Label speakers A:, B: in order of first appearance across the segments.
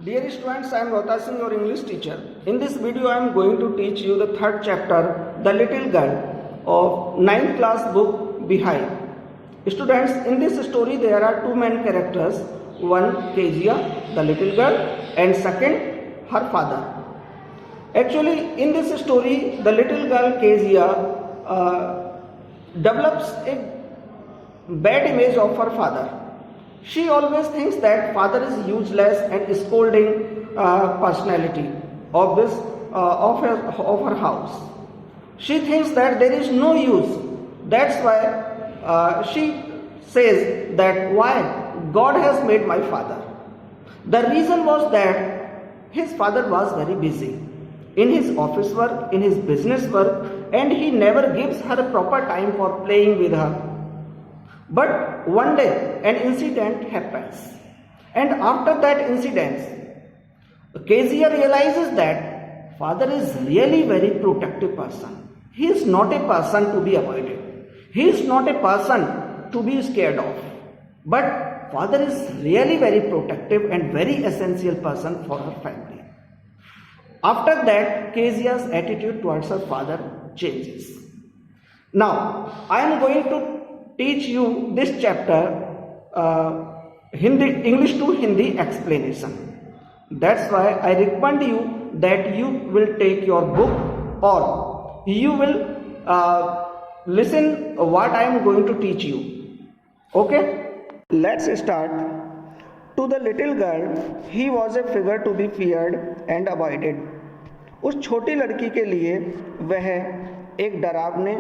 A: Dear students, I am Rohta Singh, your English teacher. In this video, I am going to teach you the third chapter, The Little Girl of 9th class book Behind. Students, in this story, there are two main characters. One, Kezia, the little girl, and second, her father. Actually, in this story, the little girl Kezia develops a bad image of her father. She always thinks that father is useless and scolding personality of this of her house. She thinks that there is no use. That's why she says that why God has made my father. The reason was that his father was very busy in his office work, in his business work, and he never gives her a proper time for playing with her. But one day an incident happens, and after that incident, Kezia realizes that father is really very protective person. He is not a person to be avoided. He is not a person to be scared of. But father is really very protective and very essential person for her family. After that, Kezia's attitude towards her father changes. Now, I am going to teach you this chapter English to Hindi explanation. That's why I recommend you that you will take your book or you will listen what I am going to teach you. Okay? Let's start. To the little girl, he was a figure to be feared and avoided. उस छोटी लड़की के लिए वह एक डरावने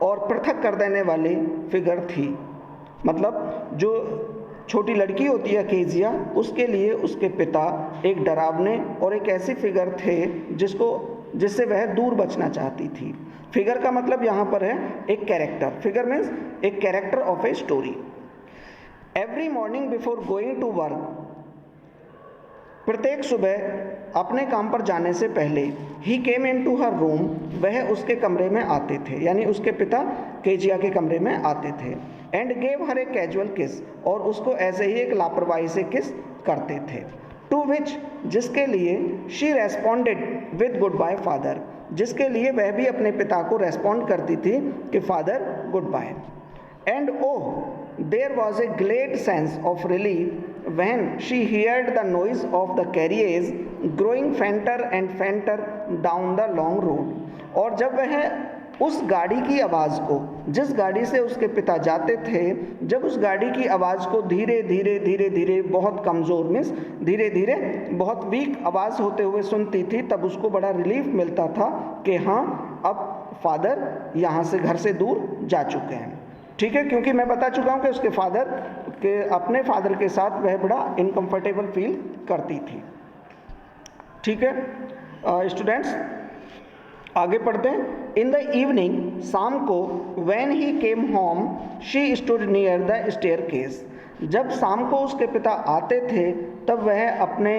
A: और पृथक कर देने वाली फिगर थी. मतलब जो छोटी लड़की होती है केजिया, उसके लिए उसके पिता एक डरावने और एक ऐसी फिगर थे जिससे वह दूर बचना चाहती थी. फिगर का मतलब यहाँ पर है एक कैरेक्टर. फिगर मीन्स एक character of a story. Every morning before going to work, प्रत्येक सुबह अपने काम पर जाने से पहले, ही केम इन टू हर रूम, वह उसके कमरे में आते थे, यानी उसके पिता केजिया के कमरे में आते थे. And gave her a casual किस, और उसको ऐसे ही एक लापरवाही से किस करते थे. टू विच, जिसके लिए she responded with good bye father, जिसके लिए वह भी अपने पिता को रेस्पॉन्ड करती थी कि father good bye. And oh, there was a great sense of relief when she heard the noise of the carriage growing fainter and fainter down the long road. और जब वह उस गाड़ी की आवाज़ को, जिस गाड़ी से उसके पिता जाते थे, जब उस गाड़ी की आवाज़ को धीरे धीरे बहुत कमज़ोर मिस धीरे धीरे बहुत वीक आवाज़ होते हुए सुनती थी, तब उसको बड़ा रिलीफ मिलता था कि हाँ, अब फादर यहाँ से घर से दूर जा चुके हैं. ठीक है, क्योंकि मैं बता चुका हूँ कि उसके अपने फादर के साथ वह बड़ा इनकम्फर्टेबल फील करती थी. ठीक है स्टूडेंट्स, आगे पढ़ते हैं. इन द इवनिंग, शाम को, when he came home she stood near the staircase, जब शाम को उसके पिता आते थे तब वह अपने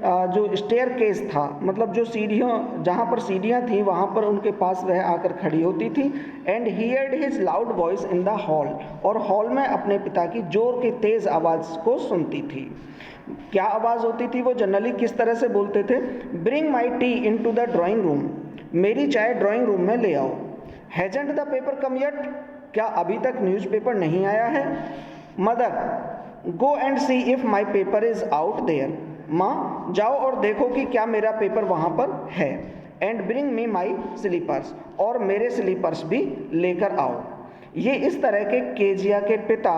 A: जो स्टेयरकेस था, मतलब जो सीढ़ियों, जहाँ पर सीढ़ियाँ थी वहाँ पर उनके पास वह आकर खड़ी होती थी. And heard his loud voice in the hall, और हॉल में अपने पिता की जोर की तेज़ आवाज़ को सुनती थी. क्या आवाज़ होती थी? वो जनरली किस तरह से बोलते थे? Bring my tea into the drawing room, मेरी चाय ड्राइंग रूम में ले आओ. Hasn't the paper come yet, क्या अभी तक न्यूज़पेपर नहीं आया है? Mother, go and see if my paper is out there, माँ जाओ और देखो कि क्या मेरा पेपर वहाँ पर है. And bring me my slippers, और मेरे स्लीपर्स भी लेकर आओ. ये इस तरह के केजिया के पिता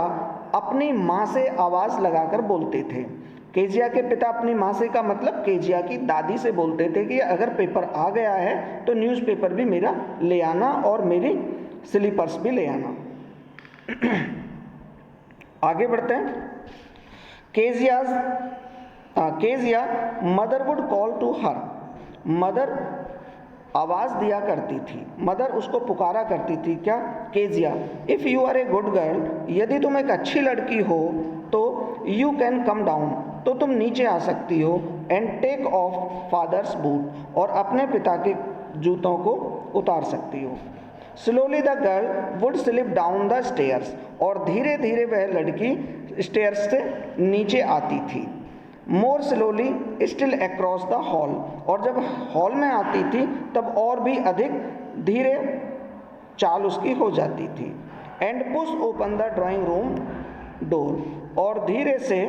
A: अपनी माँ से आवाज़ लगाकर बोलते थे. केजिया के पिता अपनी माँ से का मतलब केजिया की दादी से बोलते थे कि अगर पेपर आ गया है तो न्यूज़पेपर भी मेरा ले आना और मेरी स्लीपर्स भी ले आना. आगे बढ़ते हैं. Kezia mother would call to her, mother आवाज़ दिया करती थी, मदर उसको पुकारा करती थी. क्या? Kezia. If you are a good girl, यदि तुम एक अच्छी लड़की हो तो यू कैन कम डाउन, तो तुम नीचे आ सकती हो. And take off father's boot, और अपने पिता के जूतों को उतार सकती हो. Slowly the girl would slip down the stairs, और धीरे धीरे वह लड़की स्टेयर्स से नीचे आती थी. मोर slowly still across the hall, और जब हॉल में आती थी तब और भी अधिक धीरे चाल उसकी हो जाती थी। And push open the drawing room door, और धीरे से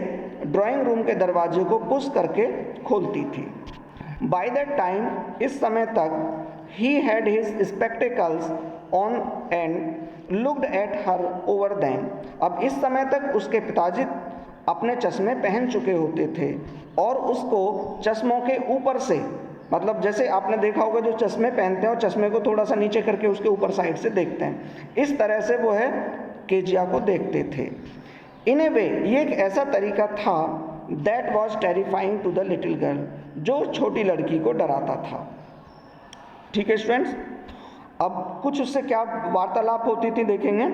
A: ड्राइंग रूम के दरवाजे को पुश करके खोलती थी। बाय दैट टाइम, इस समय तक, he had his spectacles on and looked at her over them, अब इस समय तक उसके पिताजी अपने चश्मे पहन चुके होते थे और उसको चश्मों के ऊपर से, मतलब जैसे आपने देखा होगा जो चश्मे पहनते हैं और चश्मे को थोड़ा सा नीचे करके उसके ऊपर साइड से देखते हैं, इस तरह से वो है केजिया को देखते थे। इन ए वे, ये एक ऐसा तरीका था that was terrifying to the little girl, जो छोटी लड़की को डराता था। ठीक है स्टूडेंट्स, अब कुछ उससे क्या वार्तालाप होती थी देखेंगे।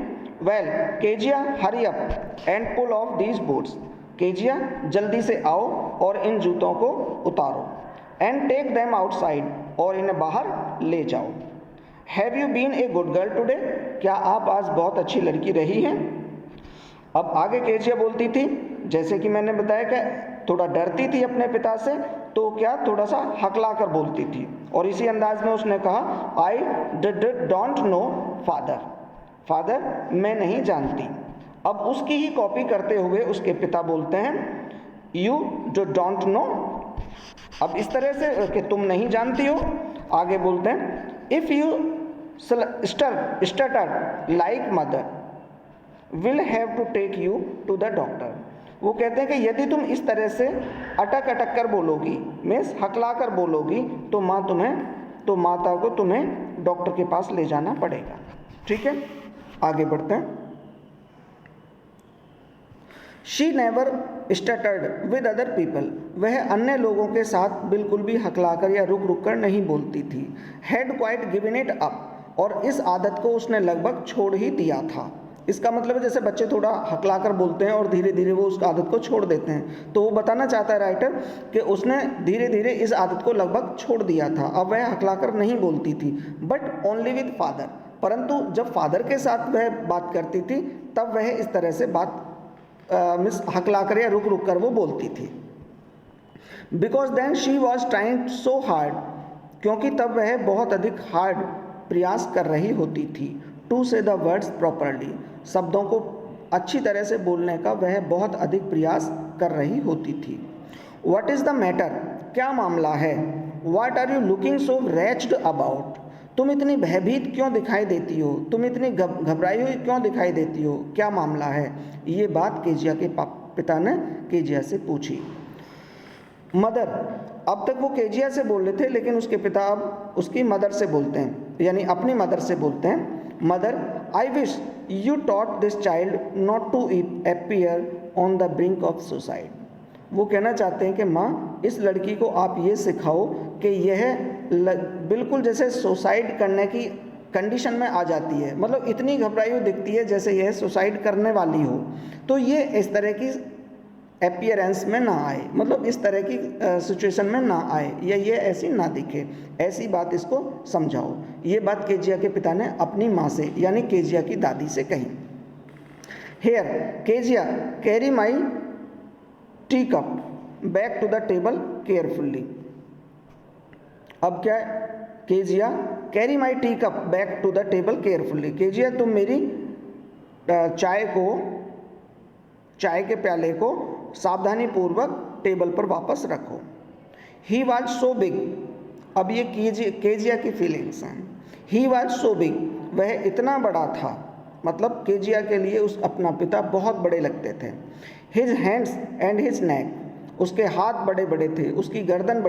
A: Well, Kezia hurry up and pull off these boots, Kezia जल्दी से आओ और इन जूतों को उतारो। एंड टेक देम आउटसाइड, और इन्हें बाहर ले जाओ। Have you been a good girl today, क्या आप आज बहुत अच्छी लड़की रही हैं। अब आगे केजिया बोलती थी, जैसे कि मैंने बताया कि थोड़ा डरती थी अपने पिता से, तो क्या थोड़ा सा हकला कर बोलती थी, और इसी अंदाज में उसने कहा, I don't know father, father मैं नहीं जानती। अब उसकी ही कॉपी करते हुए उसके पिता बोलते हैं, यू डोंट नो, अब इस तरह से कि तुम नहीं जानती हो। आगे बोलते हैं, if you stutter like mother will have to take you to the doctor, वो कहते हैं कि यदि तुम इस तरह से अटक अटक कर बोलोगी, मीन्स हकला कर बोलोगी, तो माता को तुम्हें डॉक्टर के पास ले जाना पड़ेगा। ठीक है, आगे बढ़ते हैं। She never stuttered with other people, वह अन्य लोगों के साथ बिल्कुल भी हकलाकर या रुक रुक कर नहीं बोलती थी। Had quite given it up, और इस आदत को उसने लगभग छोड़ ही दिया था। इसका मतलब है जैसे बच्चे थोड़ा हकलाकर बोलते हैं और धीरे धीरे वो उस आदत को छोड़ देते हैं, तो वो बताना चाहता है राइटर कि उसने धीरे धीरे इस आदत को लगभग छोड़ दिया था। अब वह हकलाकर नहीं बोलती थी, बट ओनली विद फादर, परंतु जब फादर के साथ वह बात करती थी तब वह इस तरह से बात मिस हकलाकर या रुक रुक कर वो बोलती थी। Because then she was trying so hard, क्योंकि तब वह बहुत अधिक हार्ड प्रयास कर रही होती थी। टू से द वर्ड्स प्रॉपरली, शब्दों को अच्छी तरह से बोलने का वह बहुत अधिक प्रयास कर रही होती थी। व्हाट इज़ द मैटर, क्या मामला है। What are you looking so wretched about, तुम इतनी भयभीत क्यों दिखाई देती हो, तुम इतनी घबराई हुई क्यों दिखाई देती हो, क्या मामला है। ये बात केजिया के पिता ने केजिया से पूछी। मदर, अब तक वो केजिया से बोल रहे थे लेकिन उसके पिता अब उसकी मदर से बोलते हैं, यानी अपनी मदर से बोलते हैं। Mother, I wish you taught this child not to appear on the brink of suicide, वो कहना चाहते हैं कि माँ, इस लड़की को आप ये सिखाओ कि यह बिल्कुल जैसे सुसाइड करने की कंडीशन में आ जाती है, मतलब इतनी घबराई हुई दिखती है जैसे यह सुसाइड करने वाली हो, तो ये इस तरह की अपीयरेंस में ना आए, मतलब इस तरह की सिचुएशन में ना आए, या ये ऐसी ना दिखे, ऐसी बात इसको समझाओ। ये बात केजिया के पिता ने अपनी माँ से यानी केजिया की दादी से कही। Here Kezia carry my tea cup back to the table carefully, अब क्या है, Kezia carry my tea cup back to the table carefully, Kezia तुम मेरी चाय के प्याले को सावधानी पूर्वक टेबल पर वापस रखो। ही वॉज सो बिग, अब ये केजिया की फीलिंग्स हैं। ही वॉज सो बिग, वह इतना बड़ा था, मतलब केजिया के लिए उस अपना पिता बहुत बड़े लगते थे। His hands and his neck, उसके हाथ बड़े बड़े थे, उसकी गर्दन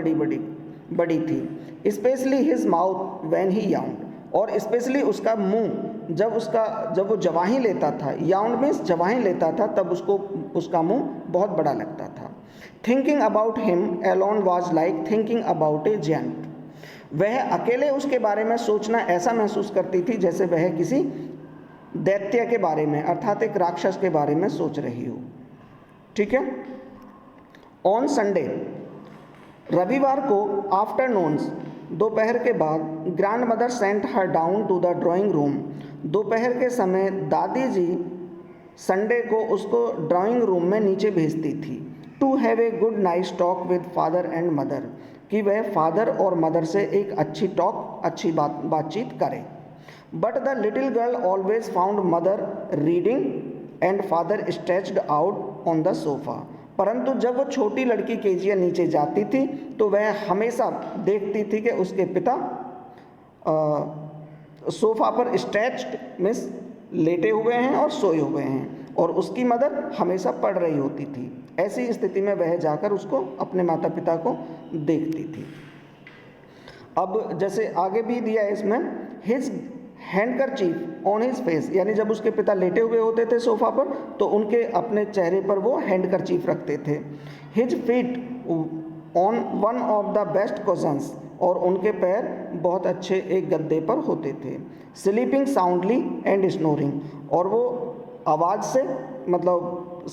A: बड़ी थी। Specially his mouth when he yawned, और स्पेशली उसका मुंह जब वो जवाही लेता था, याउंड मीन्स जवाही लेता था, तब उसका मुंह बहुत बड़ा लगता था। Thinking about him alone was like thinking about a giant, वह अकेले उसके बारे में सोचना ऐसा महसूस करती थी जैसे वह किसी दैत्य के बारे में, अर्थात एक राक्षस के बारे में सोच रही हो। ठीक है। ऑन संडे, रविवार को आफ्टरनून्स, दोपहर के बाद, grandmother sent her down to the drawing room, दोपहर के समय दादी जी संडे को उसको ड्राइंग रूम में नीचे भेजती थी। To have a good nice talk with father and mother, कि वह फादर और मदर से एक अच्छी अच्छी बातचीत करे। But the little girl always found mother reading and father stretched out on the sofa, परंतु जब वो छोटी लड़की केजिया नीचे जाती थी तो वह हमेशा देखती थी कि उसके पिता सोफा पर स्ट्रेच्ड मीन्स लेटे हुए हैं और सोए हुए हैं, और उसकी मदर हमेशा पढ़ रही होती थी। ऐसी स्थिति में वह जाकर उसको अपने माता पिता को देखती थी। अब जैसे आगे भी दिया है इसमें, his handkerchief on his face, यानी जब उसके पिता लेटे हुए होते थे सोफा पर तो उनके अपने चेहरे पर वो हैंडकरचीफ रखते थे। His feet on one of the best cushions, और उनके पैर बहुत अच्छे एक गद्दे पर होते थे। स्लीपिंग साउंडली एंड स्नोरिंग, और वो आवाज़ से मतलब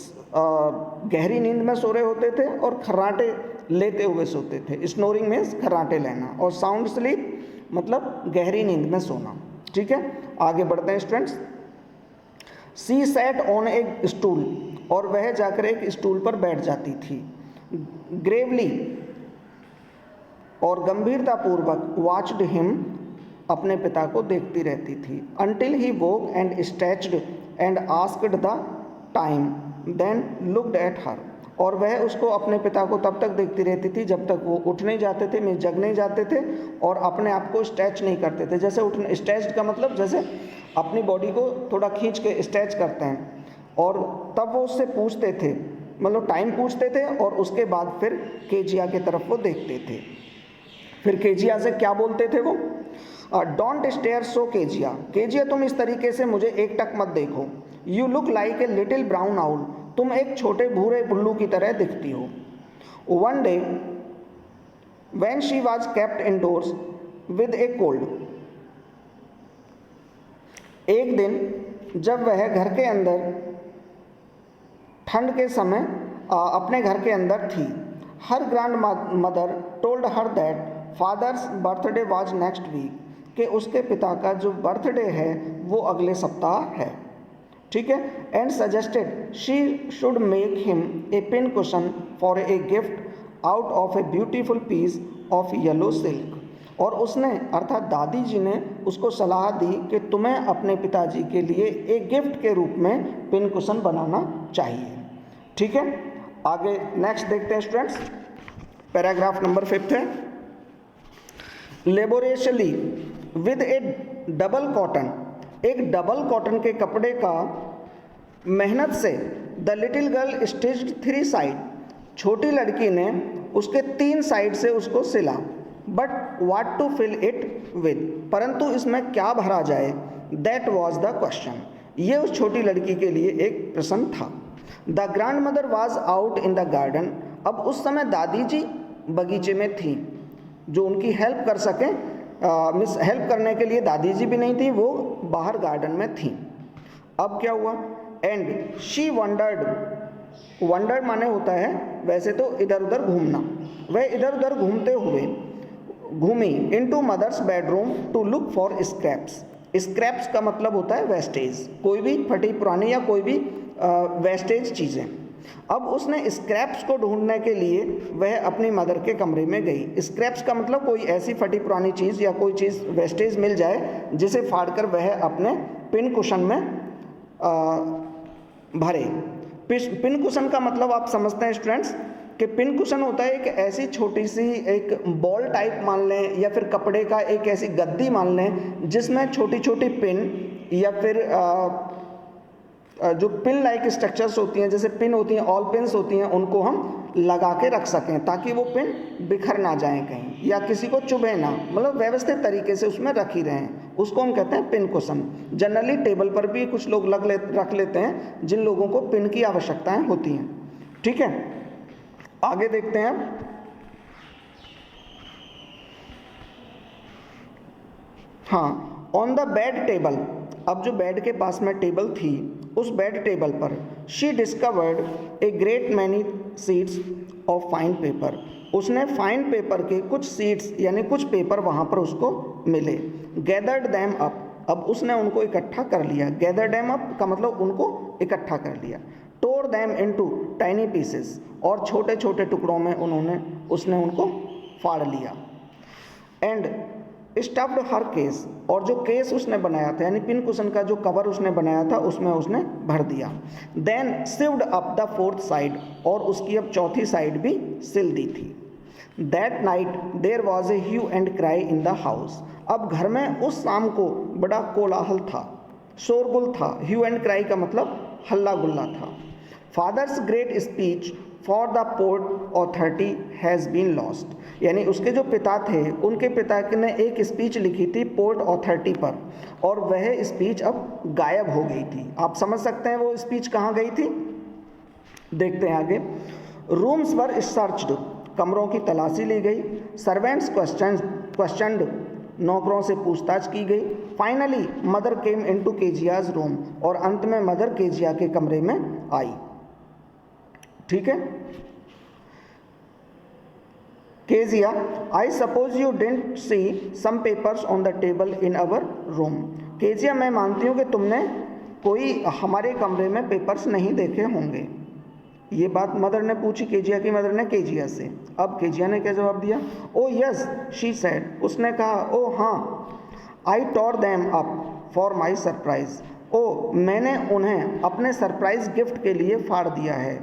A: गहरी नींद में सो रहे होते थे और खर्राटे लेते हुए सोते थे। स्नोरिंग मीन्स खर्राटे लेना, और साउंड स्लीप मतलब गहरी नींद में सोना। ठीक है, आगे बढ़ते हैं students. She sat on a stool, और वह जाकर एक स्टूल पर बैठ जाती थी। ग्रेवली, और गंभीरतापूर्वक वॉच्ड हिम, अपने पिता को देखती रहती थी। Until he woke and stretched and asked the time then looked at her, और वह उसको अपने पिता को तब तक देखती रहती थी जब तक वो उठ नहीं जाते थे, मीन्स जग नहीं जाते थे और अपने आप को स्ट्रेच नहीं करते थे। जैसे उठने, स्ट्रेच का मतलब जैसे अपनी बॉडी को थोड़ा खींच के स्ट्रेच करते हैं, और तब वो उससे पूछते थे, मतलब टाइम पूछते थे, और उसके बाद फिर केजिया की तरफ वो देखते थे। फिर केजिया से क्या बोलते थे वो, don't stare so Kezia, Kezia तुम इस तरीके से मुझे एकटक मत देखो। You look like a little brown owl, तुम एक छोटे भूरे बुल्लू की तरह दिखती हो। One day when she was kept indoors with a cold, एक दिन जब वह घर के अंदर ठंड के समय अपने घर के अंदर थी। Her grandmother told her that father's birthday was next week, कि उसके पिता का जो बर्थडे है वो अगले सप्ताह है। ठीक है, and suggested she should make him a pin cushion for a gift out of a beautiful piece of yellow silk, और उसने अर्थात दादी जी ने उसको सलाह दी कि तुम्हें अपने पिताजी के लिए एक गिफ्ट के रूप में पिन कुशन बनाना चाहिए। ठीक है, आगे नेक्स्ट देखते हैं स्टूडेंट्स। पैराग्राफ नंबर 5 है, laboriously with a double cotton, एक डबल कॉटन के कपड़े का मेहनत से the little girl stitched 3 side, छोटी लड़की ने उसके 3 साइड से उसको सिला। But what to fill it with, परंतु इसमें क्या भरा जाए, दैट वॉज द क्वेश्चन, ये उस छोटी लड़की के लिए एक प्रश्न था। The grand mother was out in the garden, अब उस समय दादी जी बगीचे में थी, जो उनकी हेल्प कर सकें, मिस हेल्प करने के लिए दादी जी भी नहीं थी, वो बाहर गार्डन में थी। अब क्या हुआ, एंड शी वंडर्ड, वंडर्ड माने होता है वैसे तो इधर उधर घूमना, वह इधर उधर घूमते हुए घूमी into mother's bedroom to look for scraps, scraps का मतलब होता है वेस्टेज, कोई भी फटी पुरानी या कोई भी वेस्टेज चीज़ें। अब उसने स्क्रैप्स को ढूंढने के लिए वह अपनी मदर के कमरे में गई। स्क्रैप्स का मतलब कोई ऐसी फटी पुरानी चीज़ या कोई चीज़ वेस्टेज मिल जाए जिसे फाड़कर वह अपने पिन कुशन में भरे। पिन कुशन का मतलब आप समझते हैं स्टूडेंट्स कि पिन कुशन होता है एक ऐसी छोटी सी एक बॉल टाइप मान लें या फिर कपड़े का एक ऐसी गद्दी मान लें जिसमें छोटी छोटी पिन या फिर जो पिन लाइक स्ट्रक्चर्स होती हैं, जैसे पिन होती हैं, ऑल पिन्स होती हैं, उनको हम लगा के रख सकें ताकि वो पिन बिखर ना जाएं कहीं या किसी को चुभे ना, मतलब व्यवस्थित तरीके से उसमें रखी रहें, उसको हम कहते हैं पिन कुशन। जनरली टेबल पर भी कुछ लोग रख लेते हैं जिन लोगों को पिन की आवश्यकताएं होती हैं। ठीक है, आगे देखते हैं। हाँ, ऑन द बेड टेबल, अब जो बेड के पास में टेबल थी उस बेड टेबल पर she discovered a great many seats of fine paper, उसने फाइन पेपर के कुछ सीट्स यानी कुछ पेपर वहाँ पर उसको मिले। गैदर्ड दैम अप, अब उसने उनको इकट्ठा कर लिया। गैदर दैम अप का मतलब उनको इकट्ठा कर लिया। टोर देम इनटू टाइनी पीसेस, और छोटे छोटे टुकड़ों में उसने उनको फाड़ लिया। एंड स्टफ्ड हर केस, और जो केस उसने बनाया था यानी पिन कुशन का जो कवर उसने बनाया था उसमें उसने भर दिया। Then sewed up the fourth side, और उसकी अब चौथी साइड भी सिल दी थी। That night there was a hue and cry in the house, अब घर में उस शाम को बड़ा कोलाहल था, शोरगुल था। ह्यू एंड क्राई का मतलब हल्ला गुल्ला था। Father's great speech for the port authority has been lost, यानी उसके जो पिता थे उनके पिता ने एक स्पीच लिखी थी पोर्ट अथॉरिटी पर, और वह स्पीच अब गायब हो गई थी। आप समझ सकते हैं वो स्पीच कहाँ गई थी। देखते हैं आगे। रूम्स वर सर्च्ड, कमरों की तलाशी ली गई। सर्वेंट्स क्वेश्चनड, नौकरों से पूछताछ की गई। Finally mother came into Keziah's room, और अंत में मदर केजिया के कमरे में आई। ठीक है। Kezia, I suppose you didn't see some papers on the table in our room. Kezia, मैं मानती हूँ कि तुमने कोई हमारे कमरे में पेपर्स नहीं देखे होंगे। ये बात मदर ने पूछी, केजिया की मदर ने केजिया से। अब केजिया ने क्या जवाब दिया। ओ यस शी सेड, उसने कहा ओ हाँ। I tore them up for my surprise, ओ मैंने उन्हें अपने सरप्राइज गिफ्ट के लिए फाड़ दिया है।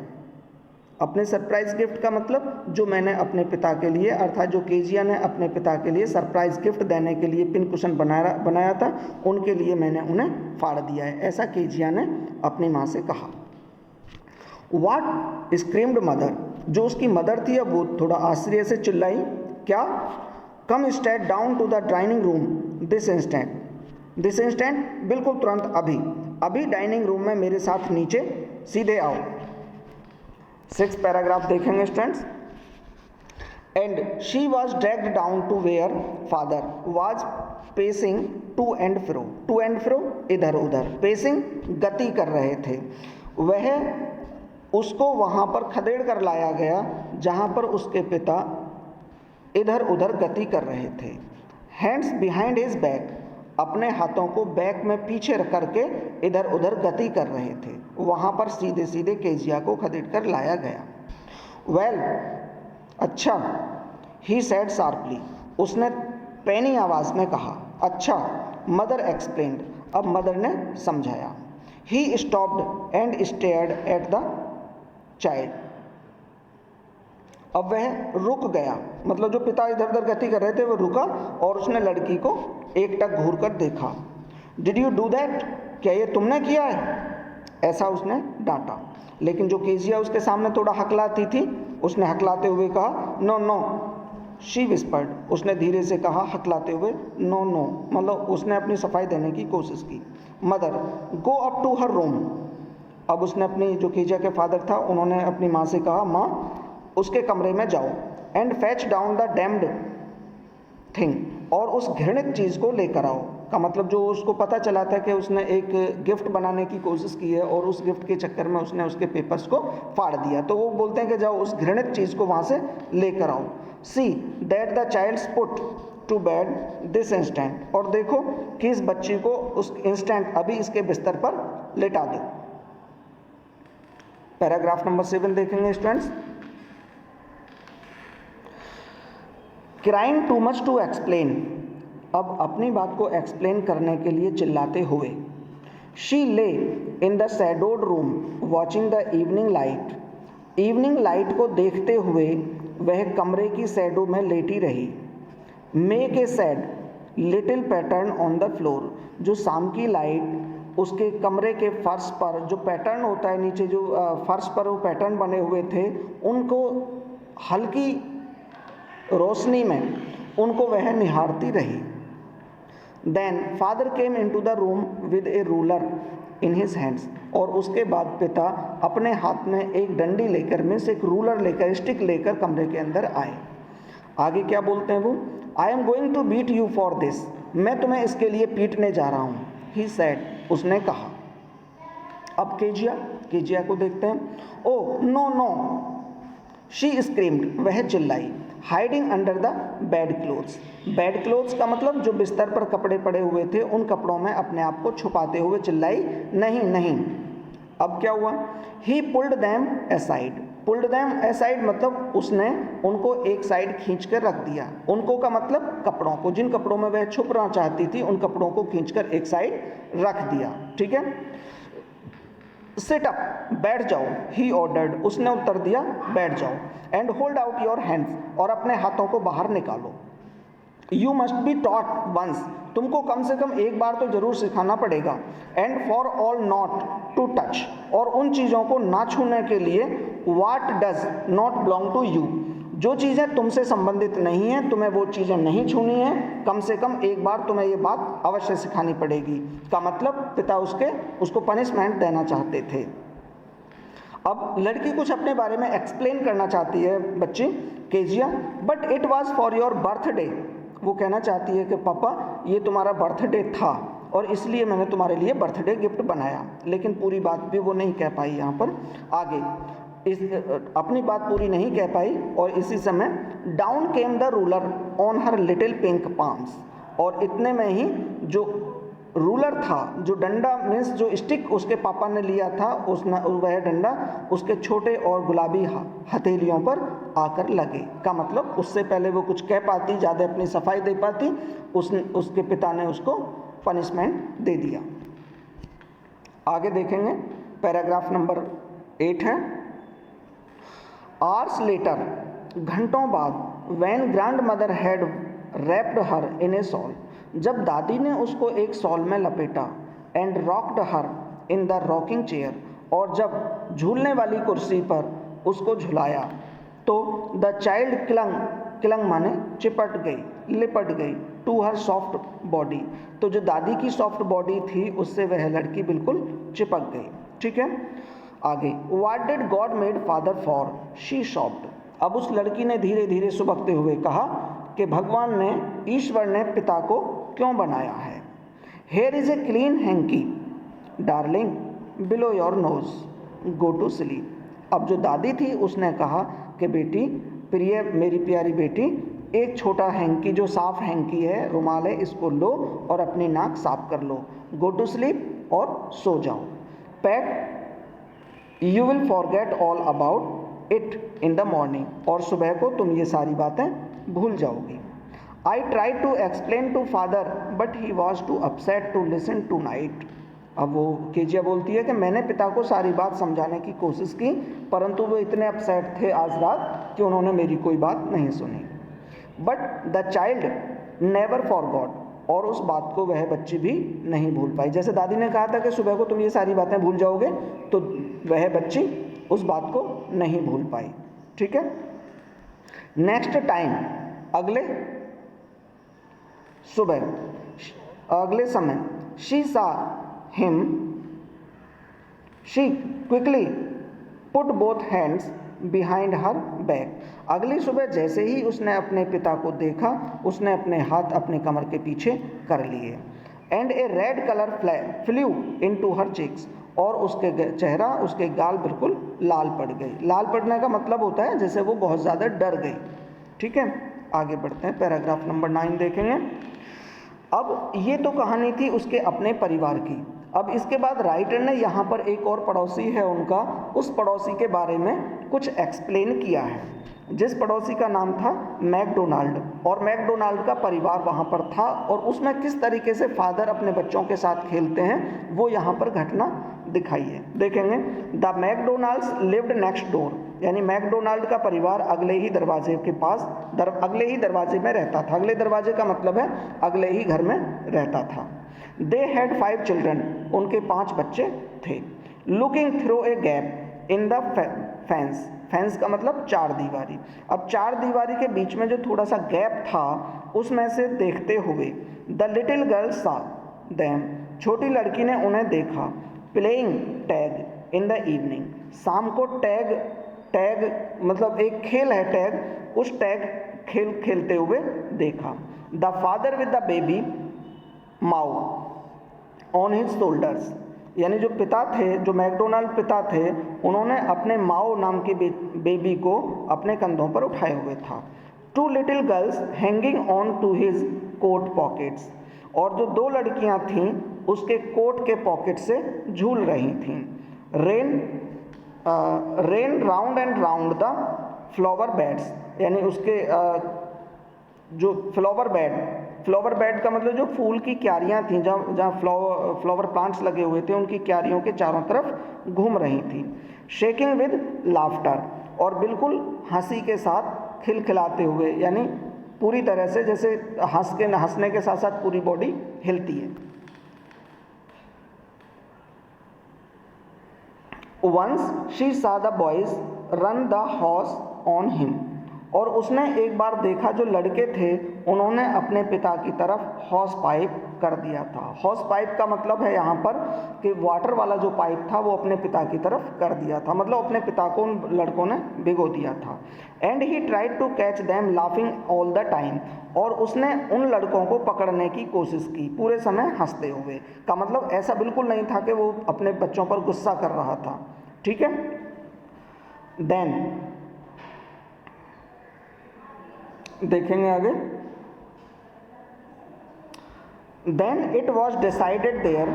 A: अपने सरप्राइज गिफ्ट का मतलब जो मैंने अपने पिता के लिए, अर्थात जो केजिया ने अपने पिता के लिए सरप्राइज गिफ्ट देने के लिए पिन कुशन बनाया था, उनके लिए मैंने उन्हें फाड़ दिया है, ऐसा केजिया ने अपनी माँ से कहा। वाट स्क्रीम्ड मदर, जो उसकी मदर थी अब वो थोड़ा आश्चर्य से चिल्लाई। क्या। Come straight down to the dining room this instant, this instant बिल्कुल तुरंत, अभी डाइनिंग रूम में मेरे साथ नीचे सीधे आओ। 6 पैराग्राफ देखेंगे students. And she was dragged down to where father was pacing to and fro, इधर उधर, पेसिंग गति कर रहे थे, वह उसको वहाँ पर खदेड़ कर लाया गया जहाँ पर उसके पिता इधर उधर गति कर रहे थे। हैंड्स बिहाइंड हिज बैक, अपने हाथों को बैक में पीछे रख करके इधर उधर गति कर रहे थे, वहाँ पर सीधे सीधे केजिया को खदेड़ कर लाया गया। वेल, अच्छा, ही सेड शार्पली, उसने पैनी आवाज़ में कहा। अच्छा, मदर एक्सप्लेन्ड, अब मदर ने समझाया। He stopped and stared at the child, अब वह रुक गया, मतलब जो पिता इधर उधर गति कर रहे थे वो रुका और उसने लड़की को एकटक घूर कर देखा। डिड यू डू दैट, क्या ये तुमने किया है, ऐसा उसने डांटा। लेकिन जो केजिया उसके सामने थोड़ा हकलाती थी, उसने हकलाते हुए कहा नो नो। शी विस्पर्ड, उसने धीरे से कहा हकलाते हुए नो नो, मतलब उसने अपनी सफाई देने की कोशिश की। Mother, go up to her room, अब उसने अपनी, जो केजिया के फादर था, उन्होंने अपनी माँ से कहा माँ उसके कमरे में जाओ। And fetch down the damned thing, और उस घृणित चीज़ को लेकर आओ, का मतलब जो उसको पता चला था कि उसने एक गिफ्ट बनाने की कोशिश की है और उस गिफ्ट के चक्कर में उसने उसके पेपर्स को फाड़ दिया, तो वो बोलते हैं कि जाओ उस घृणित चीज़ को वहाँ से लेकर आओ। See that the child's put to bed this instant, और देखो कि इस बच्ची को उस इंस्टेंट अभी इसके बिस्तर पर लेटा दो। पैराग्राफ नंबर 7 देखेंगे students. Crying too much to explain, अब अपनी बात को एक्सप्लेन करने के लिए चिल्लाते हुए। शी ले in the shadowed room watching the evening light, evening light को देखते हुए वह कमरे की शैडो में लेटी रही। Make a sad little pattern on the floor, जो शाम की लाइट उसके कमरे के फर्श पर जो पैटर्न होता है, नीचे जो फर्श पर वो पैटर्न बने हुए थे, उनको हल्की रोशनी में उनको वह निहारती रही। Then father came into the room with a ruler in his hands, और उसके बाद पिता अपने हाथ में एक डंडी लेकर, मीन्स एक रूलर लेकर, स्टिक लेकर कमरे के अंदर आए। आगे क्या बोलते हैं वो, I am going to beat you for this, मैं तुम्हें इसके लिए पीटने जा रहा हूँ। ही सेड, उसने कहा। अब केजिया को देखते हैं। Oh no no, she screamed, वह चिल्लाई। Hiding under the bed clothes, bed clothes का मतलब जो बिस्तर पर कपड़े पड़े हुए थे उन कपड़ों में अपने आप को छुपाते हुए चिल्लाई, नहीं नहीं। अब क्या हुआ, ही pulled them aside. Pulled them aside मतलब उसने उनको एक साइड खींच कर रख दिया। उनको का मतलब कपड़ों को, जिन कपड़ों में वह छुपना चाहती थी उन कपड़ों को खींचकर एक साइड रख दिया। ठीक है। सिट अप, बैठ जाओ, ही ऑर्डर्ड, उसने उत्तर दिया बैठ जाओ। And hold out your hands, और अपने हाथों को बाहर निकालो। You must be taught once, तुमको कम से कम एक बार तो जरूर सिखाना पड़ेगा। And for all not to touch, और उन चीज़ों को ना छूने के लिए। What does not belong to you, जो चीज़ें तुमसे संबंधित नहीं हैं तुम्हें वो चीज़ें नहीं छूनी हैं, कम से कम एक बार तुम्हें ये बात अवश्य सिखानी पड़ेगी। का मतलब पिता उसको पनिशमेंट देना चाहते थे। अब लड़की कुछ अपने बारे में एक्सप्लेन करना चाहती है बच्ची Kezia, but it was for your birthday. वो कहना चाहती है कि पापा ये तुम्हारा बर्थडे था और इसलिए मैंने तुम्हारे लिए बर्थडे गिफ्ट बनाया, लेकिन पूरी बात भी वो नहीं कह पाई। यहाँ पर आगे अपनी बात पूरी नहीं कह पाई, और इसी समय down came the ruler on her little pink palms, और इतने में ही जो रूलर था, जो डंडा मीन्स जो स्टिक उसके पापा ने लिया था, वह डंडा उसके छोटे और गुलाबी हथेलियों पर आकर लगे। का मतलब उससे पहले वो कुछ कह पाती, ज़्यादा अपनी सफाई दे पाती, उसके पिता ने उसको पनिशमेंट दे दिया। आगे देखेंगे, पैराग्राफ नंबर 8 है। आवर्स लेटर, घंटों बाद, when grandmother had wrapped her in a shawl, जब दादी ने उसको एक सॉल में लपेटा। And rocked her in the rocking chair, और जब झूलने वाली कुर्सी पर उसको झुलाया, तो द चाइल्ड क्लंग माने चिपट गई, लिपट गई, टू हर सॉफ्ट बॉडी, तो जो दादी की सॉफ्ट बॉडी थी उससे वह लड़की बिल्कुल चिपक गई। ठीक है। आगे, what did God made father for, she शॉप्ड। अब उस लड़की ने धीरे धीरे सुबकते हुए कहा कि भगवान ने, ईश्वर ने पिता को क्यों बनाया है। Here is a clean hanky darling blow your nose, go to sleep. अब जो दादी थी उसने कहा कि बेटी, प्रिय मेरी प्यारी बेटी, एक छोटा हैंकी जो साफ हैंकी है, रुमाल है, इसको लो और अपनी नाक साफ कर लो। गो टू स्लीप, और सो जाओ। Pet, you will forget all about it in the morning, और सुबह को तुम ये सारी बातें भूल जाओगी। I tried to explain to father but he was too upset to listen tonight. अब वो केजिया बोलती है कि मैंने पिता को सारी बात समझाने की कोशिश की, परंतु वो इतने अपसेट थे आज रात कि उन्होंने मेरी कोई बात नहीं सुनी। But the child never forgot, और उस बात को वह बच्ची भी नहीं भूल पाई। जैसे दादी ने कहा था कि सुबह को तुम ये सारी बातें भूल जाओगे, तो वह बच्ची उस बात को नहीं भूल पाई। ठीक है। नेक्स्ट टाइम, अगले सुबह, अगले समय, शी सा him, she quickly put both hands behind her back. अगली सुबह जैसे ही उसने अपने पिता को देखा, उसने अपने हाथ अपने कमर के पीछे कर लिए। And a red colour flew into her cheeks, और उसके चेहरा, उसके गाल बिल्कुल लाल पड़ गई। लाल पड़ने का मतलब होता है जैसे वो बहुत ज़्यादा डर गई। ठीक है। आगे बढ़ते हैं, पैराग्राफ नंबर 9 देखेंगे। अब ये तो कहानी थी उसके अपने परिवार की। अब इसके बाद राइटर ने यहाँ पर एक और पड़ोसी है उनका, उस पड़ोसी के बारे में कुछ एक्सप्लेन किया है, जिस पड़ोसी का नाम था मैकडोनाल्ड, और मैकडोनाल्ड का परिवार वहाँ पर था, और उसमें किस तरीके से फादर अपने बच्चों के साथ खेलते हैं वो यहाँ पर घटना दिखाई है। देखेंगे, the McDonald's lived next door, यानी मैकडोनाल्ड का परिवार अगले ही दरवाजे के पास, अगले ही दरवाजे में रहता था। अगले दरवाजे का मतलब है अगले ही घर में रहता था। दे हैड 5 चिल्ड्रन, उनके 5 बच्चे थे। Looking through a gap in the fence, fence का मतलब 4 दीवारी। अब 4 दीवारी के बीच में जो थोड़ा सा गैप था उसमें से देखते हुए, द लिटिल गर्ल सा देम, छोटी लड़की ने उन्हें देखा। Playing tag in the evening, शाम को टैग मतलब एक खेल है टैग, उस टैग खेलते हुए देखा। The father with the baby Mao on his shoulders, यानी जो पिता थे, जो मैकडोनाल्ड पिता थे, उन्होंने अपने माओ नाम के बेबी को अपने कंधों पर उठाए हुए था। 2 little girls hanging on to his coat pockets, और जो 2 लड़कियां थीं उसके कोट के पॉकेट से झूल रही थीं। Rain rain round and round the flower beds, यानी उसके जो फ्लावर बेड का मतलब जो फूल की क्यारियाँ थीं, जहाँ जहाँ फ्लावर प्लांट्स लगे हुए थे, उनकी क्यारियों के चारों तरफ घूम रही थी। शेकिंग विद लाफ्टर, और बिल्कुल हंसी के साथ खिलखिलाते हुए, यानी पूरी तरह से जैसे हंसने के साथ साथ पूरी बॉडी हिलती है। वंस शी सा the boys run the horse on him, और उसने एक बार देखा जो लड़के थे उन्होंने अपने पिता की तरफ हॉर्स पाइप कर दिया था। हॉर्स पाइप का मतलब है यहाँ पर कि वाटर वाला जो पाइप था वो अपने पिता की तरफ कर दिया था, मतलब अपने पिता को उन लड़कों ने भिगो दिया था। And he tried to catch them laughing all the time, और उसने उन लड़कों को पकड़ने की कोशिश की पूरे समय हंसते हुए। का मतलब ऐसा बिल्कुल नहीं था कि वो अपने बच्चों पर गुस्सा कर रहा था, ठीक है। देन देखेंगे आगे। Then it was decided there,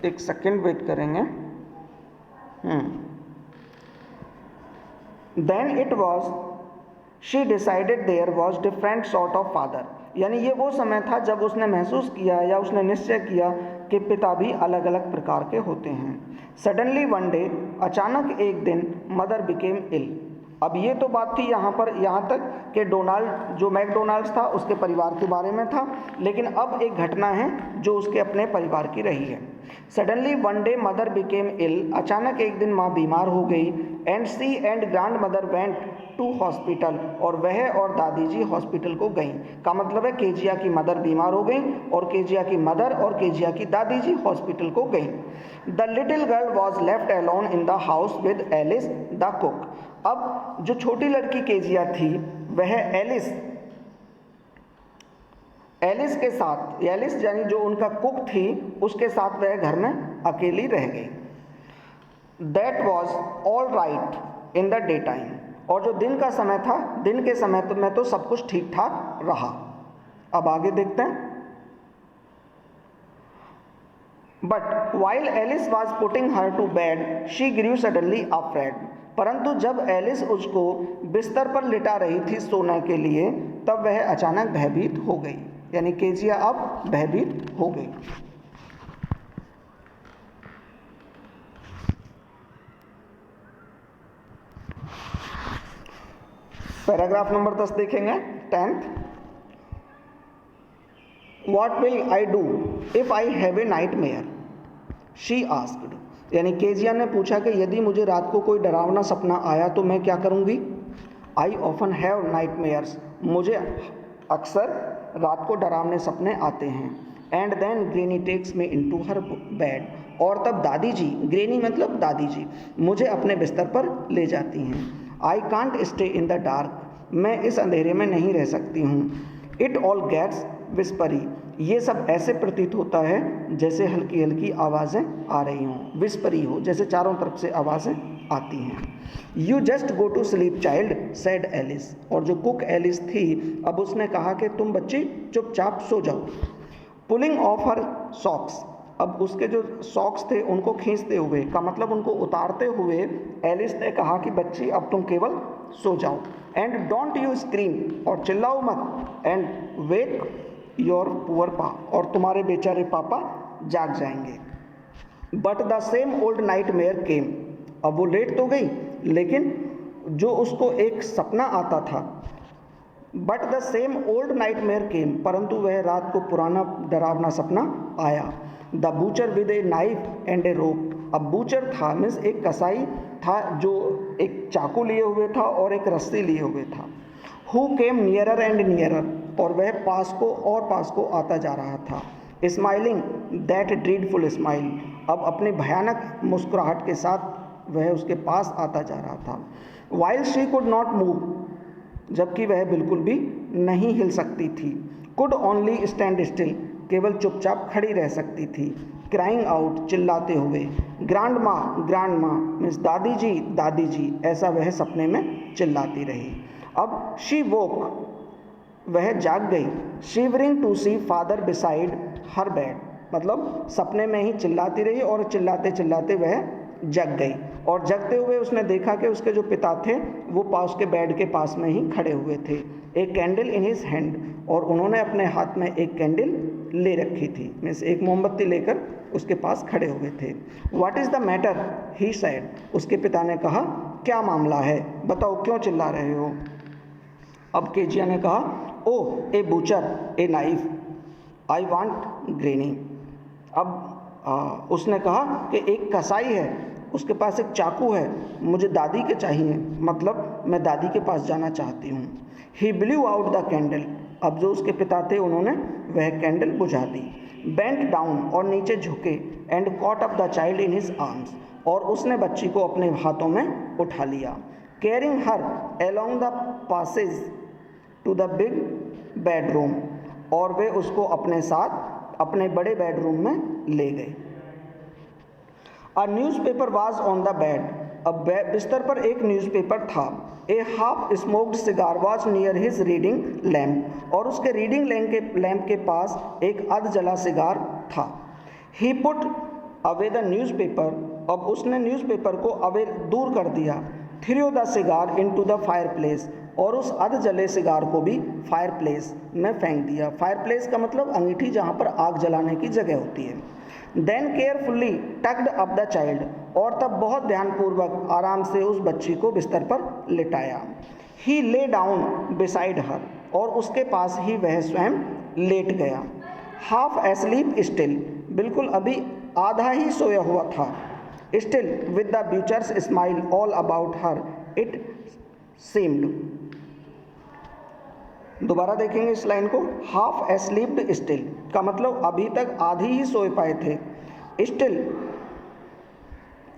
A: एक सेकेंड वेट करेंगे। Then it was she decided there was different sort of father, यानी ये वो समय था जब उसने महसूस किया या उसने निश्चय किया कि पिता भी अलग अलग प्रकार के होते हैं। सडनली वन डे, अचानक एक दिन, मदर बिकेम इल। अब ये तो बात थी यहाँ पर, यहाँ तक कि डोनाल्ड जो मैकडोनाल्ड्स था उसके परिवार के बारे में था, लेकिन अब एक घटना है जो उसके अपने परिवार की रही है। Suddenly one day mother became ill, अचानक एक दिन माँ बीमार हो गई। And she and grandmother went to hospital, और वह और दादी जी हॉस्पिटल को गईं। का मतलब है केजिया की मदर बीमार हो गई और केजिया की मदर और केजिया की दादी जी हॉस्पिटल को गईं। The little girl was left alone in the house with Alice the cook. अब जो छोटी लड़की केजिया थी वह एलिस के साथ, एलिस यानी जो उनका कुक थी, उसके साथ वह घर में अकेली रह गई। That was all right in the day time, और जो दिन का समय था, दिन के समय में तो सब कुछ ठीक ठाक रहा। अब आगे देखते हैं। But while Alice was putting her to bed she grew suddenly afraid, परंतु जब एलिस उसको बिस्तर पर लिटा रही थी सोने के लिए, तब वह अचानक भयभीत हो गई, यानी केजिया अब भयभीत हो गई। पैराग्राफ नंबर 10 देखेंगे, 10th। What will I do if I have a nightmare? She asked, यानी केजिया ने पूछा कि यदि मुझे रात को कोई डरावना सपना आया तो मैं क्या करूँगी। I often have nightmares, मुझे अक्सर रात को डरावने सपने आते हैं। And then Granny takes me into her bed, और तब दादी जी, ग्रेनी मतलब दादी जी, मुझे अपने बिस्तर पर ले जाती हैं। I can't stay in the dark, मैं इस अंधेरे में नहीं रह सकती हूँ। It all gets whispery, ये सब ऐसे प्रतीत होता है जैसे हल्की हल्की आवाज़ें आ रही हों, विस्परी हो, जैसे चारों तरफ से आवाज़ें आती हैं। You just go to sleep child said Alice, और जो कुक एलिस थी अब उसने कहा कि तुम बच्ची चुपचाप सो जाओ। पुलिंग ऑफ हर सॉक्स, अब उसके जो सॉक्स थे उनको खींचते हुए, का मतलब उनको उतारते हुए, एलिस ने कहा कि बच्ची अब तुम केवल सो जाओ। एंड डोंट यू स्क्रीम, और चिल्लाओ मत। एंड वेक योर पुअर पा, और तुम्हारे बेचारे पापा जाग जाएंगे। But the same old nightmare came, अब वो लेट तो गई लेकिन जो उसको एक सपना आता था, but the same old nightmare came, परंतु वह रात को पुराना डरावना सपना आया। The butcher with a knife and a rope, अब बूचर था मीन्स एक कसाई था जो एक चाकू लिए हुए था और एक रस्सी लिए हुए था। Who came nearer and nearer, और वह पास को और पास को आता जा रहा था। स्माइलिंग दैट ड्रीडफुल स्माइल, अब अपनी भयानक मुस्कुराहट के साथ वह उसके पास आता जा रहा था। While she could not move, जबकि वह बिल्कुल भी नहीं हिल सकती थी। कुड ओनली स्टैंड स्टिल, केवल चुपचाप खड़ी रह सकती थी। क्राइंग आउट, चिल्लाते हुए। ग्रांड माँ मीन्स दादी जी, ऐसा वह सपने में चिल्लाती रही। अब शी वोक, वह जाग गई। Shivering to see father beside her bed, मतलब सपने में ही चिल्लाती रही और चिल्लाते चिल्लाते वह जग गई, और जगते हुए उसने देखा कि उसके जो पिता थे वो पास के बेड के पास में ही खड़े हुए थे, एक कैंडल इन हिज हैंड, और उन्होंने अपने हाथ में एक कैंडल ले रखी थी, मीन्स एक मोमबत्ती लेकर उसके पास खड़े हुए थे। What is the matter he said, उसके पिता ने कहा क्या मामला है, बताओ क्यों चिल्ला रहे हो। अब केजिया ने कहा oh a butcher a knife I want granny. अब उसने कहा कि एक कसाई है, उसके पास एक चाकू है, मुझे दादी के चाहिए, मतलब मैं दादी के पास जाना चाहती हूँ। ही ब्लू आउट द कैंडल, अब जो उसके पिता थे उन्होंने वह कैंडल बुझा दी। बेंट डाउन, और नीचे झुके, and caught up the child in his arms, और उसने बच्ची को अपने हाथों में उठा लिया। Carrying her along the passage to the big bedroom, और वे उसको अपने साथ अपने बड़े बेडरूम में ले गए। A newspaper was on the bed, अब बिस्तर पर एक न्यूज़पेपर था। A half smoked cigar was near his reading lamp, और उसके रीडिंग लैम्प के पास एक अध जला सिगार था। He put away the newspaper, अब उसने न्यूज़पेपर को अवे दूर कर दिया। Throw the cigar into the fireplace, और उस अध जले सिगार को भी फायर प्लेस में फेंक दिया। फायर प्लेस का मतलब अंगीठी जहाँ पर आग जलाने की जगह होती है। Then carefully tucked up the child, और तब बहुत ध्यानपूर्वक आराम से उस बच्ची को बिस्तर पर लिटाया। ही ले डाउन बिसाइड हर, और उसके पास ही वह स्वयं लेट गया। हाफ एस्लीप स्टिल, बिल्कुल अभी आधा ही सोया हुआ था। Still with the butcher's smile all about her it seemed, दोबारा देखेंगे इस लाइन को। हाफ एस्लीप्ड स्टिल का मतलब अभी तक आधी ही सोए पाए थे। स्टिल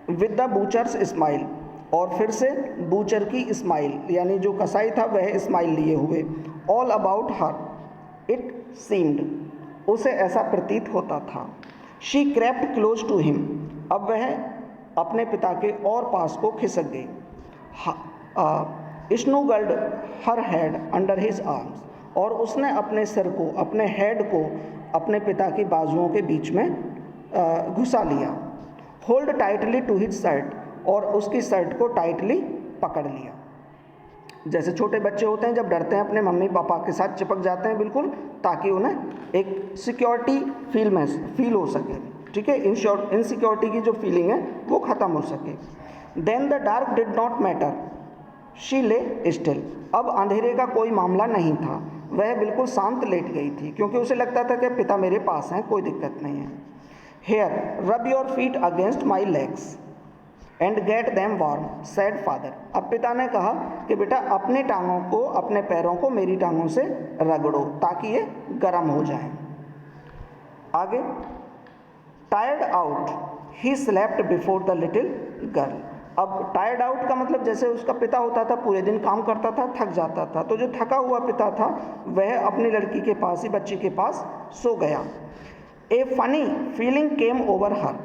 A: विद द बूचर्स स्माइल, और फिर से बूचर की स्माइल, यानी जो कसाई था वह स्माइल लिए हुए। All about her it seemed, उसे ऐसा प्रतीत होता था। She crept close to him, अब वह अपने पिता के और पास को खिसक गई। Snuggled her head under his arms, और उसने अपने सिर को, अपने हेड को अपने पिता की बाजुओं के बीच में घुसा लिया। Hold tightly to his shirt, और उसकी शर्ट को टाइटली पकड़ लिया। जैसे छोटे बच्चे होते हैं जब डरते हैं अपने मम्मी पापा के साथ चिपक जाते हैं बिल्कुल, ताकि उन्हें एक सिक्योरिटी फील हो सके, ठीक है, इनसिक्योरिटी की जो फीलिंग है वो ख़त्म हो सके। Then the dark did not matter she lay still, अब अंधेरे का कोई मामला नहीं था, वह बिल्कुल शांत लेट गई थी, क्योंकि उसे लगता था कि पिता मेरे पास हैं, कोई दिक्कत नहीं है। Here rub your feet against my legs and get them warm said father, अब पिता ने कहा कि बेटा अपनी टांगों को, अपने पैरों को मेरी टांगों से रगड़ो ताकि ये गर्म हो जाएं। आगे, tired out he slept before the little girl, अब टायर्ड आउट का मतलब जैसे उसका पिता होता था पूरे दिन काम करता था, थक जाता था, तो जो थका हुआ पिता था वह अपनी लड़की के पास ही, बच्ची के पास सो गया। ए फनी फीलिंग केम ओवर हर,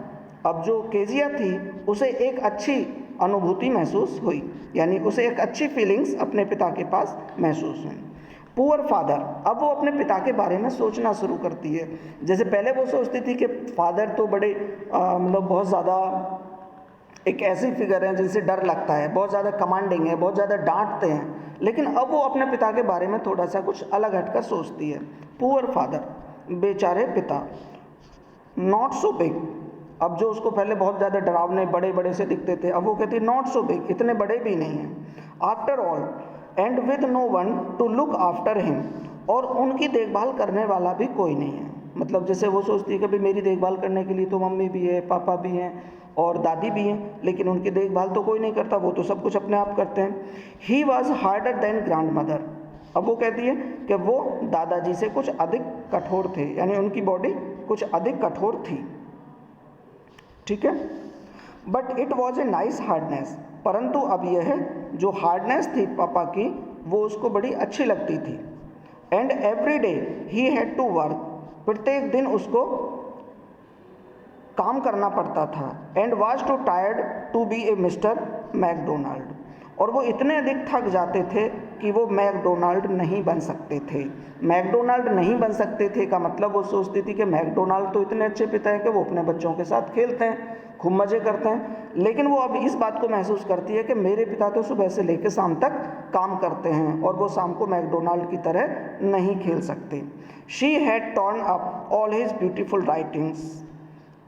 A: अब जो केजिया थी उसे एक अच्छी अनुभूति महसूस हुई, यानी उसे एक अच्छी फीलिंग्स अपने पिता के पास महसूस हुई। पुअर फादर, अब वो अपने पिता के बारे में सोचना शुरू करती है। जैसे पहले वो सोचती थी कि फादर तो बड़े मतलब बहुत ज़्यादा एक ऐसी फिगर है जिनसे डर लगता है, बहुत ज़्यादा कमांडिंग है, बहुत ज़्यादा डांटते हैं, लेकिन अब वो अपने पिता के बारे में थोड़ा सा कुछ अलग हटकर सोचती है। पुअर फादर, बेचारे पिता। नॉट सो बिग, अब जो उसको पहले बहुत ज़्यादा डरावने बड़े बड़े से दिखते थे, अब वो कहती है नॉट सो बिग, इतने बड़े भी नहीं हैं। After all and with no one to look after him, और उनकी देखभाल करने वाला भी कोई नहीं है। मतलब जैसे वो सोचती है कि भाई मेरी देखभाल करने के लिए तो मम्मी भी है, पापा भी हैं और दादी भी हैं, लेकिन उनकी देखभाल तो कोई नहीं करता, वो तो सब कुछ अपने आप करते हैं। He was harder than grand mother, अब वो कहती है कि वो दादाजी से कुछ अधिक कठोर थे, यानी उनकी बॉडी कुछ अधिक कठोर थी, ठीक है। But it was a nice hardness, परंतु अब यह जो हार्डनेस थी पापा की वो उसको बड़ी अच्छी लगती थी। And every day he had to work, प्रत्येक दिन उसको काम करना पड़ता था। And was too tired to be a Mr Macdonald, और वो इतने अधिक थक जाते थे कि वो मैकडोनाल्ड नहीं बन सकते थे। मैकडोनाल्ड नहीं बन सकते थे का मतलब वो सोचती थी कि मैकडोनाल्ड तो इतने अच्छे पिता हैं कि वो अपने बच्चों के साथ खेलते हैं, खूब मज़े करते हैं, लेकिन वो अब इस बात को महसूस करती है कि मेरे पिता तो सुबह से लेकर शाम तक काम करते हैं और वो शाम को मैकडोनाल्ड की तरह नहीं खेल सकते। She had torn up all his beautiful writings.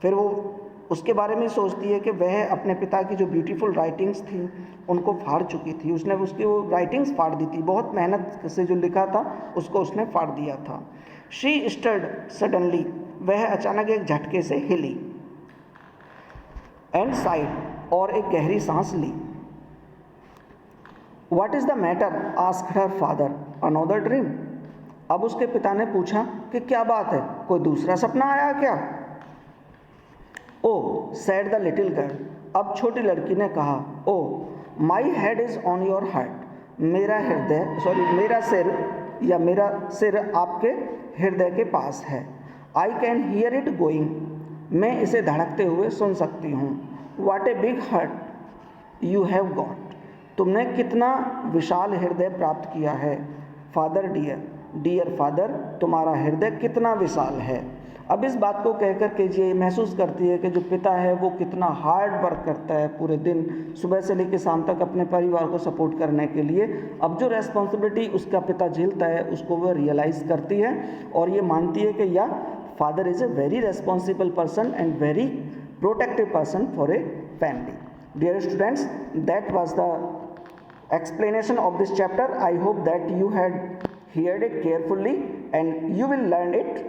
A: फिर वो उसके बारे में सोचती है कि वह अपने पिता की जो ब्यूटीफुल राइटिंग्स थी उनको फाड़ चुकी थी। उसने उसकी वो राइटिंग्स फाड़ दी थी, बहुत मेहनत से जो लिखा था उसको उसने फाड़ दिया था। शी स्टर्ड सडनली, वह अचानक एक झटके से हिली। एंड साइड, और एक गहरी सांस ली। What is the matter asked her father, another dream. अब उसके पिता ने पूछा कि क्या बात है, कोई दूसरा सपना आया क्या? Oh said the little girl, अब छोटी लड़की ने कहा। Oh my head is on your heart, मेरा सिर आपके हृदय के पास है। I can hear it going, मैं इसे धड़कते हुए सुन सकती हूँ। What a big heart you have got, तुमने कितना विशाल हृदय प्राप्त किया है। फादर डियर, डियर फादर, तुम्हारा हृदय कितना विशाल है। अब इस बात को कहकर के ये महसूस करती है कि जो पिता है वो कितना हार्ड वर्क करता है पूरे दिन, सुबह से लेकर शाम तक अपने परिवार को सपोर्ट करने के लिए। अब जो रेस्पॉन्सिबिलिटी उसका पिता झेलता है उसको वह रियलाइज़ करती है और ये मानती है कि या father is a very responsible person and very protective person for a family. Dear students, that was the explanation of this chapter. I hope that you had heard it carefully and you will learn it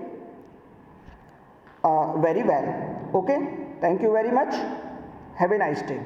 A: very well. Okay, thank you very much. Have a nice day.